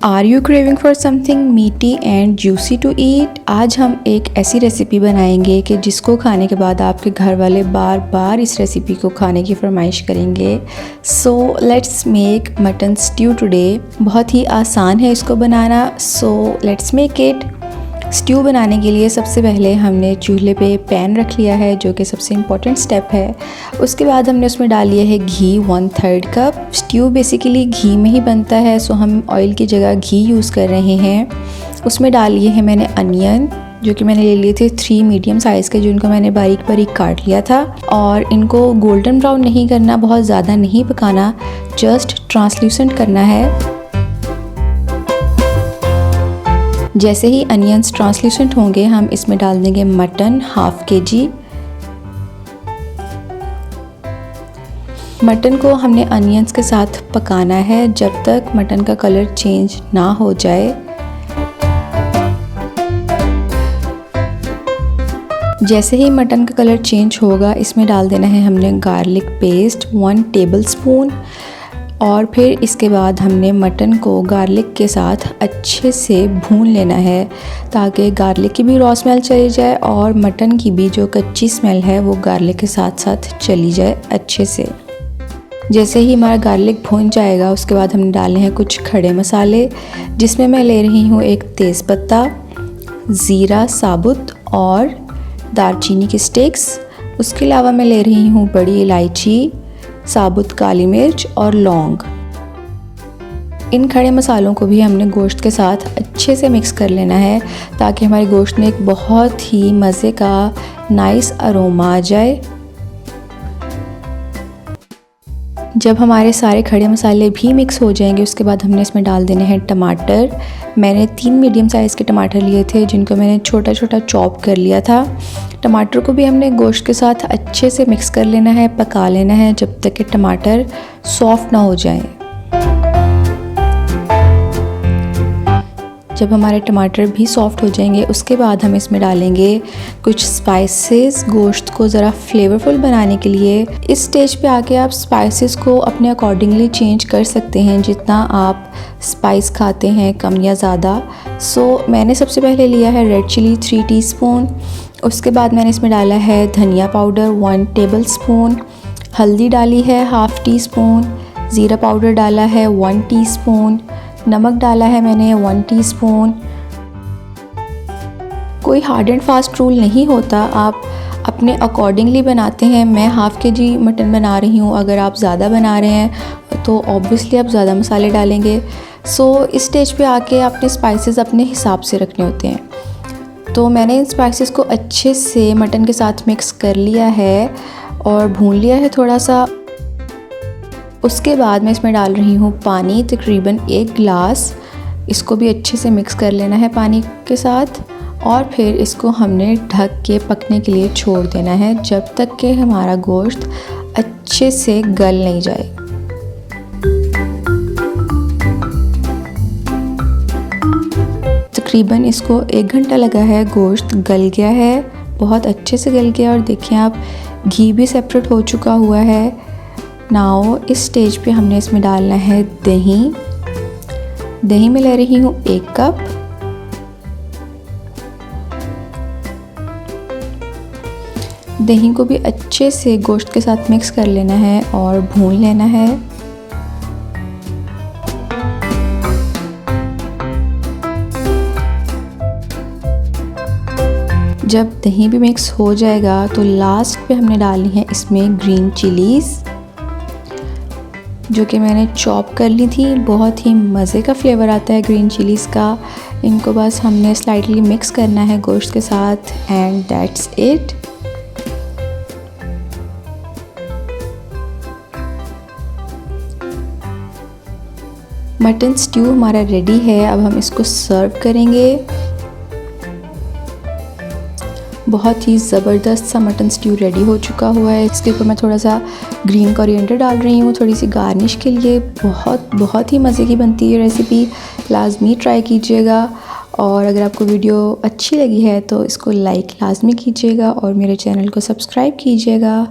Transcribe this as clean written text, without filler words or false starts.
Are you craving for something meaty and juicy to eat. आज हम एक ऐसी रेसिपी बनाएंगे कि जिसको खाने के बाद आपके घर वाले बार बार इस रेसिपी को खाने की फरमाइश करेंगे। So let's make mutton stew today. बहुत ही आसान है इसको बनाना, so let's make it. Stew बनाने के लिए सबसे पहले हमने चूल्हे पे पैन रख लिया है, जो कि सबसे इम्पॉर्टेंट स्टेप है। उसके बाद हमने उसमें डाल लिया है घी 1/3 कप। स्ट्यू बेसिकली घी में ही बनता है, सो हम ऑयल की जगह घी यूज़ कर रहे हैं। उसमें डाल लिए हैं मैंने अनियन, जो कि मैंने ले लिए थे 3 मीडियम साइज़ के, जिनको मैंने बारीक बारीक काट लिया था। और इनको गोल्डन ब्राउन नहीं करना, बहुत ज़्यादा नहीं पकाना, जस्ट ट्रांसल्यूसेंट करना है। जैसे ही अनियंस ट्रांसल्यूसेंट होंगे हम इसमें डाल देंगे मटन 1/2 kg। मटन को हमने अनियंस के साथ पकाना है जब तक मटन का कलर चेंज ना हो जाए। जैसे ही मटन का कलर चेंज होगा इसमें डाल देना है हमने गार्लिक पेस्ट 1 टेबलस्पून। और फिर इसके बाद हमने मटन को गार्लिक के साथ अच्छे से भून लेना है, ताकि गार्लिक की भी रॉ स्मेल चली जाए और मटन की भी जो कच्ची स्मेल है वो गार्लिक के साथ साथ चली जाए अच्छे से। जैसे ही हमारा गार्लिक भून जाएगा उसके बाद हमने डालने हैं कुछ खड़े मसाले, जिसमें मैं ले रही हूँ एक तेज़पत्ता, ज़ीरा साबुत और दालचीनी की स्टिक्स। उसके अलावा मैं ले रही हूँ बड़ी इलायची, साबुत काली मिर्च और लौंग। इन खड़े मसालों को भी हमने गोश्त के साथ अच्छे से मिक्स कर लेना है, ताकि हमारे गोश्त में एक बहुत ही मज़े का नाइस अरोमा आ जाए। जब हमारे सारे खड़े मसाले भी मिक्स हो जाएंगे उसके बाद हमने इसमें डाल देने हैं टमाटर। मैंने 3 मीडियम साइज़ के टमाटर लिए थे, जिनको मैंने छोटा छोटा चॉप कर लिया था। टमाटर को भी हमने गोश्त के साथ अच्छे से मिक्स कर लेना है, पका लेना है जब तक कि टमाटर सॉफ्ट ना हो जाए। जब हमारे टमाटर भी सॉफ्ट हो जाएंगे उसके बाद हम इसमें डालेंगे कुछ स्पाइसेस, गोश्त को ज़रा फ्लेवरफुल बनाने के लिए। इस स्टेज पे आके आप स्पाइसेस को अपने अकॉर्डिंगली चेंज कर सकते हैं, जितना आप स्पाइस खाते हैं, कम या ज़्यादा। सो मैंने सबसे पहले लिया है रेड चिली 3 टीस्पून। उसके बाद मैंने इसमें डाला है धनिया पाउडर 1 टेबलस्पून, हल्दी डाली है 1/2 टीस्पून, ज़ीरा पाउडर डाला है 1 टीस्पून, नमक डाला है मैंने 1 टीस्पून। कोई हार्ड एंड फास्ट रूल नहीं होता, आप अपने अकॉर्डिंगली बनाते हैं। मैं 1/2 kg मटन बना रही हूँ, अगर आप ज़्यादा बना रहे हैं तो ऑब्वियसली आप ज़्यादा मसाले डालेंगे। सो इस स्टेज पे आके आपने स्पाइसेस अपने हिसाब से रखने होते हैं। तो मैंने इन स्पाइसेस को अच्छे से मटन के साथ मिक्स कर लिया है और भून लिया है थोड़ा सा। उसके बाद मैं इसमें डाल रही हूँ पानी, तकरीबन 1 गिलास। इसको भी अच्छे से मिक्स कर लेना है पानी के साथ, और फिर इसको हमने ढक के पकने के लिए छोड़ देना है जब तक कि हमारा गोश्त अच्छे से गल नहीं जाए। तकरीबन इसको 1 घंटा लगा है, गोश्त गल गया है, बहुत अच्छे से गल गया। और देखिए आप, घी भी सेपरेट हो चुका हुआ है। नाउ इस स्टेज पे हमने इसमें डालना है दही। दही में ले रही हूँ 1 कप। दही को भी अच्छे से गोश्त के साथ मिक्स कर लेना है और भून लेना है। जब दही भी मिक्स हो जाएगा तो लास्ट पे हमने डालनी है इसमें ग्रीन चिलीज़, जो कि मैंने चॉप कर ली थी। बहुत ही मज़े का फ्लेवर आता है ग्रीन चिलीज़ का। इनको बस हमने स्लाइटली मिक्स करना है गोश्त के साथ, and that's it. Mutton stew हमारा रेडी है, अब हम इसको सर्व करेंगे। बहुत ही ज़बरदस्त सा मटन स्ट्यू रेडी हो चुका हुआ है। इसके ऊपर मैं थोड़ा सा ग्रीन कोरिएंडर डाल रही हूँ, थोड़ी सी गार्निश के लिए। बहुत ही मज़े की बनती है रेसिपी, लाजमी ट्राई कीजिएगा। और अगर आपको वीडियो अच्छी लगी है तो इसको लाइक लाजमी कीजिएगा और मेरे चैनल को सब्सक्राइब कीजिएगा।